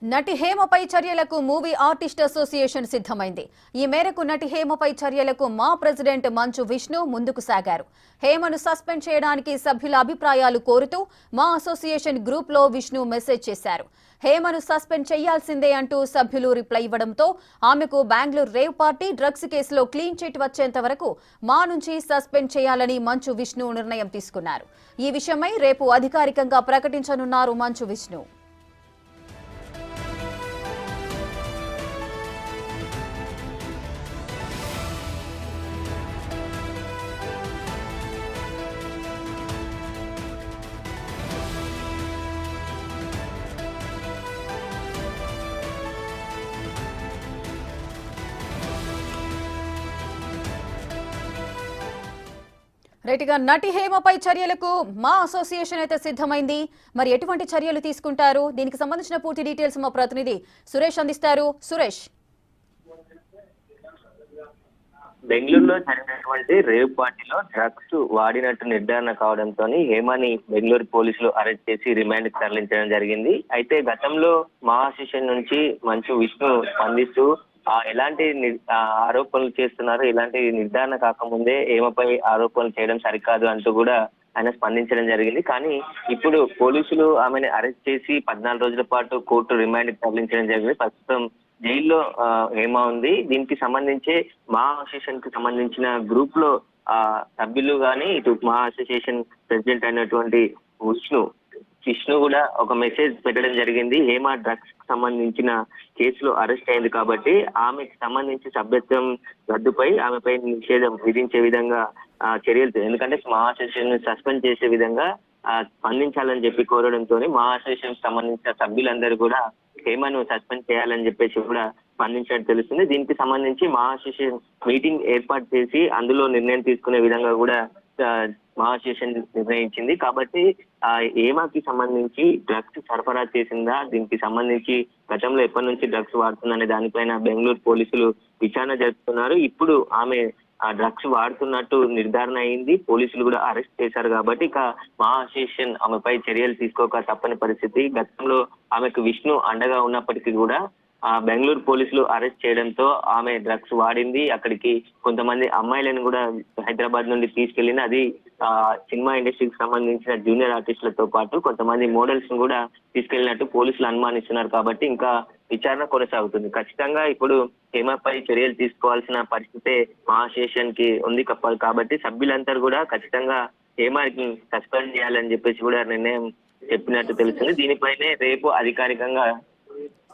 నటి హేమపై చర్యలకు movie artist association సిద్ధమైంది. ఈ మేరకు నటి హేమపై చర్యలకు మా ప్రెసిడెంట్ మంచు విష్ణు ముందుకు సాగారు. హేమను సస్పెండ్ చేయడానికి సభ్యుల అభిప్రాయాలు కోరుతూ మా అసోసియేషన్ గ్రూప్ లో విష్ణు మెసేజ్ చేశారు. హేమను సస్పెండ్ చేయాల్సిందే అంటూ సభ్యులు రిప్లై ఇవ్వడంతో ఆమెకు బెంగళూరు రేవ్ పార్టీ డ్రగ్స్ కేసులో క్లీన్ చిట్ వచ్చేంత వరకు మా నుంచి సస్పెండ్ చేయాలని మంచు విష్ణు నిర్ణయం తీసుకున్నారు. ఈ విషయమై రేపు అధికారికంగా ప్రకటించనున్నారు మంచు విష్ణు. రైట్గా నటి హేమపై చర్యలకు మా అసోసియేషన్ అయితే సిద్ధమైంది. మరి ఎటువంటి చర్యలు తీసుకుంటారు, దీనికి సంబంధించిన పూర్తి డీటెయిల్స్ మా ప్రతినిధి సురేష్ అందిస్తారు. సురేష్, బెంగళూరులో జరిగినటువంటి రేవ్ పార్టీలో డ్రగ్స్ వాడినట్టు నిర్ధారణ కావడంతో హేమని బెంగళూరు పోలీసులు అరెస్ట్ చేసి రిమాండ్ కి తరలించడం జరిగింది. అయితే గతంలో మా అసోసియేషన్ నుంచి మంచు విష్ణు స్పందిస్తూ ఎలాంటి ఆరోపణలు చేస్తున్నారు, ఇలాంటి నిర్ధారణ కాకముందే హేమపై ఆరోపణలు చేయడం సరికాదు అంటూ కూడా ఆయన స్పందించడం జరిగింది. కానీ ఇప్పుడు పోలీసులు ఆమెను అరెస్ట్ చేసి 14 రోజుల పాటు కోర్టు రిమాండ్ కి తరలించడం జరిగింది. ప్రస్తుతం జైల్లో హేమ ఉంది. దీనికి సంబంధించి మా అసోసియేషన్ కి సంబంధించిన గ్రూప్ లో సభ్యులు కానీ ఇటు మా అసోసియేషన్ ప్రెసిడెంట్ అయినటువంటి విష్ణు కూడా ఒక మెసేజ్ పెట్టడం జరిగింది. హేమ డ్రగ్స్ కి సంబంధించిన కేసులో అరెస్ట్ అయింది కాబట్టి ఆమెకు సంబంధించి సభ్యత్వం రద్దుపై ఆమెపై నిషేధం విధించే విధంగా చర్యలు, ఎందుకంటే మా అసోసియేషన్ సస్పెండ్ చేసే విధంగా స్పందించాలని చెప్పి కోరడంతో మా అసోసియేషన్ సంబంధించిన సభ్యులందరూ కూడా హేమను సస్పెండ్ చేయాలని చెప్పేసి కూడా స్పందించినట్టు తెలుస్తుంది. దీనికి సంబంధించి మా అసోసియేషన్ మీటింగ్ ఏర్పాటు చేసి అందులో నిర్ణయం తీసుకునే విధంగా కూడా మా అసోసియేషన్ నిర్ణయించింది. కాబట్టి హేమకి సంబంధించి డ్రగ్స్ సరఫరా చేసిందా, దీనికి సంబంధించి గతంలో ఎప్పటి నుంచి డ్రగ్స్ వాడుతుందనే దానిపైన బెంగళూరు పోలీసులు విచారణ జరుపుతున్నారు. ఇప్పుడు ఆమె డ్రగ్స్ వాడుతున్నట్టు నిర్ధారణ అయింది. పోలీసులు కూడా అరెస్ట్ చేశారు. కాబట్టి ఇక మా అసోసియేషన్ ఆమెపై చర్యలు తీసుకోక తప్పని పరిస్థితి. గతంలో ఆమెకు విష్ణు అండగా ఉన్నప్పటికీ కూడా బెంగళూరు పోలీసులు అరెస్ట్ చేయడంతో ఆమె డ్రగ్స్ వాడింది. అక్కడికి కొంతమంది అమ్మాయిలను కూడా హైదరాబాద్ నుండి తీసుకెళ్లింది. అది సినిమా ఇండస్ట్రీకి సంబంధించిన జూనియర్ ఆర్టిస్టులతో పాటు కొంతమంది మోడల్స్ ను కూడా తీసుకెళ్లినట్టు పోలీసులు అనుమానిస్తున్నారు. కాబట్టి ఇంకా విచారణ కొనసాగుతుంది. ఖచ్చితంగా ఇప్పుడు హేమపై చర్యలు తీసుకోవాల్సిన పరిస్థితే మా అసోసియేషన్ కి ఉంది కాబట్టి సభ్యులందరూ కూడా ఖచ్చితంగా హేమకి సస్పెండ్ చేయాలని చెప్పేసి కూడా నిర్ణయం చెప్పినట్టు తెలుస్తుంది. దీనిపైనే రేపు అధికారికంగా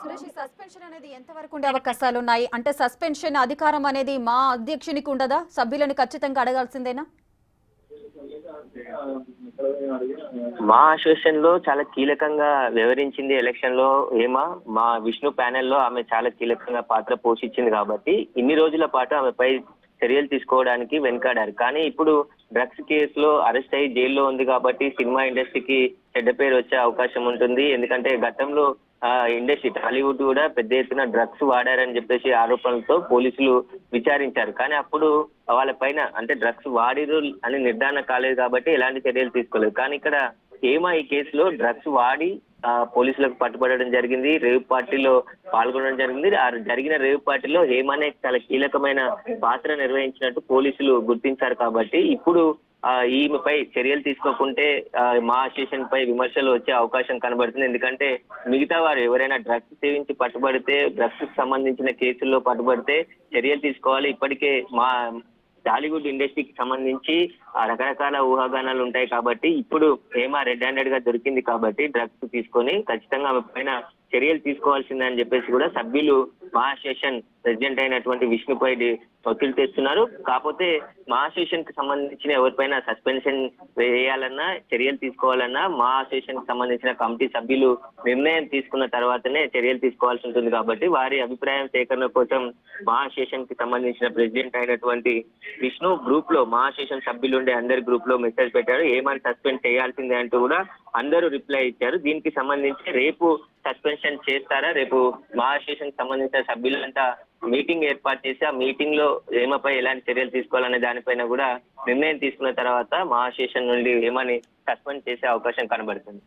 సురేష్, సస్పెన్షన్ అనేది ఎంత వరకు ఉండే అవకాశాలు ఉన్నాయి? అంటే సస్పెన్షన్ అధికారం అనేది మా అధ్యక్షునికి ఉండదా? సభ్యులను ఖచ్చితంగా అడగాల్సిందేనా? మా అసోసియేషన్ లో చాలా కీలకంగా వివరించింది ఎలక్షన్ లో హేమ. మా విష్ణు ప్యానెల్ లో ఆమె చాలా కీలకంగా పాత్ర పోషించింది కాబట్టి ఇన్ని రోజుల పాటు ఆమెపై చర్యలు తీసుకోవడానికి వెనుకాడారు. కానీ ఇప్పుడు డ్రగ్స్ కేసులో అరెస్ట్ అయ్యి జైల్లో ఉంది కాబట్టి సినిమా ఇండస్ట్రీకి చెడ్డ పేరు వచ్చే అవకాశం ఉంటుంది. ఎందుకంటే గతంలో ఇండస్ట్రీ టాలీవుడ్ కూడా పెద్ద ఎత్తున డ్రగ్స్ వాడారని చెప్పేసి ఆరోపణలతో పోలీసులు విచారించారు. కానీ అప్పుడు వాళ్ళ పైన అంటే డ్రగ్స్ వాడిరు అని నిర్ధారణ కాలేదు కాబట్టి ఎలాంటి చర్యలు తీసుకోలేదు. కానీ ఇక్కడ హేమ ఈ కేసులో డ్రగ్స్ వాడి పోలీసులకు పట్టుబడడం జరిగింది. రేవ్ పార్టీలో పాల్గొనడం జరిగింది. ఆ జరిగిన రేవ్ పార్టీలో హేమనే చాలా కీలకమైన పాత్ర నిర్వహించినట్టు పోలీసులు గుర్తించారు. కాబట్టి ఇప్పుడు ఈమెపై చర్యలు తీసుకోకుంటే మా అసోసియేషన్ పై విమర్శలు వచ్చే అవకాశం కనబడుతుంది. ఎందుకంటే మిగతా వారు ఎవరైనా డ్రగ్స్ సేవించి పట్టుబడితే, డ్రగ్స్ కి సంబంధించిన కేసుల్లో పట్టుబడితే చర్యలు తీసుకోవాలి. ఇప్పటికే మా టాలీవుడ్ ఇండస్ట్రీకి సంబంధించి రకరకాల ఊహాగానాలు ఉంటాయి. కాబట్టి ఇప్పుడు హేమ రెడ్ హ్యాండెడ్ గా దొరికింది కాబట్టి డ్రగ్స్ తీసుకొని ఖచ్చితంగా ఆమె పైన చర్యలు తీసుకోవాల్సిందని చెప్పేసి కూడా సభ్యులు మా అసోసియేషన్ ప్రెసిడెంట్ అయినటువంటి విష్ణుపై ఒత్తిడి తెస్తున్నారు. కాకపోతే మా అసోసియేషన్ కి సంబంధించిన ఎవరిపైన సస్పెన్షన్ వేయాలన్నా చర్యలు తీసుకోవాలన్నా మా అసోసియేషన్ కి సంబంధించిన కమిటీ సభ్యులు నిర్ణయం తీసుకున్న తర్వాతనే చర్యలు తీసుకోవాల్సి ఉంటుంది. కాబట్టి వారి అభిప్రాయం సేకరణ కోసం మా అసోసియేషన్ కి సంబంధించిన ప్రెసిడెంట్ అయినటువంటి విష్ణు గ్రూప్ లో మా అసోసియేషన్ సభ్యులు ఉండే అందరి గ్రూప్ లో మెసేజ్ పెట్టారు. ఏమని సస్పెండ్ చేయాల్సిందే అంటూ కూడా అందరూ రిప్లై ఇచ్చారు. దీనికి సంబంధించి రేపు సస్పెన్షన్ చేస్తారా, రేపు మా అసోసియేషన్ సంబంధించిన సభ్యులంతా మీటింగ్ ఏర్పాటు చేసి ఆ మీటింగ్ లో హేమపై ఎలాంటి చర్యలు తీసుకోవాలనే దానిపైన కూడా నిర్ణయం తీసుకున్న తర్వాత మా అసోసియేషన్ నుండి హేమని సస్పెండ్ చేసే అవకాశం కనబడుతుంది.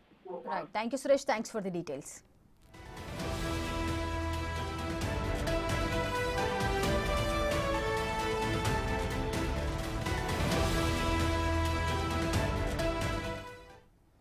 Right, thank you Suresh, thanks for the details.